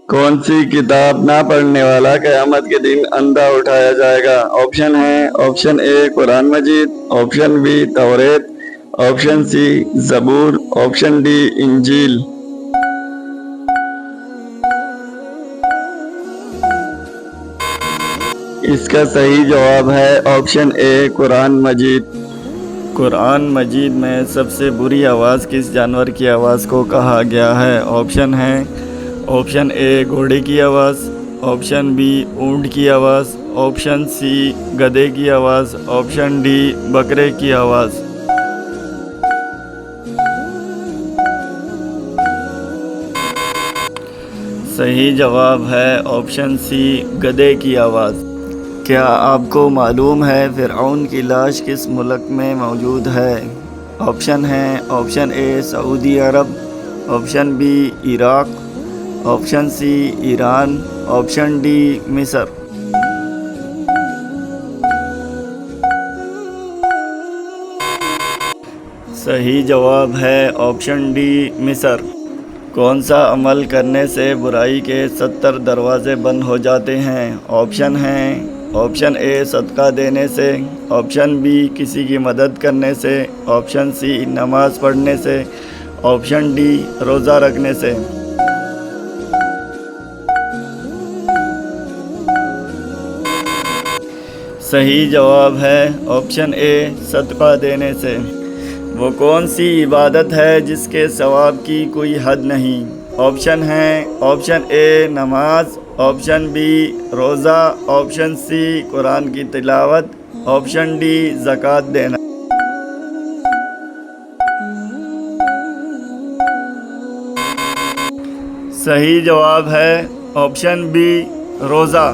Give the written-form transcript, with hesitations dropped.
کون سی کتاب نہ پڑھنے والا قیامت کے دن اندھا اٹھایا جائے گا؟ آپشن ہے: آپشن اے قرآن مجید، آپشن بی توریت، آپشن سی زبور، آپشن ڈی انجیل۔ اس کا صحیح جواب ہے آپشن اے قرآن مجید۔ قرآن مجید میں سب سے بری آواز کس جانور کی آواز کو کہا گیا ہے؟ آپشن ہے: آپشن اے گھوڑے کی آواز، آپشن بی اونٹ کی آواز، آپشن سی گدھے کی آواز، آپشن ڈی بکرے کی آواز۔ صحیح جواب ہے آپشن سی گدھے کی آواز۔ کیا آپ کو معلوم ہے فرعون کی لاش کس ملک میں موجود ہے؟ آپشن ہے: آپشن اے سعودی عرب، آپشن بی عراق، آپشن سی ایران، آپشن ڈی مصر۔ صحیح جواب ہے آپشن ڈی مصر۔ کون سا عمل کرنے سے برائی کے 70 دروازے بند ہو جاتے ہیں؟ آپشن ہیں: آپشن اے صدقہ دینے سے، آپشن بی کسی کی مدد کرنے سے، آپشن سی نماز پڑھنے سے، آپشن ڈی روزہ رکھنے سے۔ صحیح جواب ہے آپشن اے صدقہ دینے سے۔ وہ کون سی عبادت ہے جس کے ثواب کی کوئی حد نہیں؟ آپشن ہیں: آپشن اے نماز، آپشن بی روزہ، آپشن سی قرآن کی تلاوت، آپشن ڈی زکوٰۃ دینا۔ صحیح جواب ہے آپشن بی روزہ۔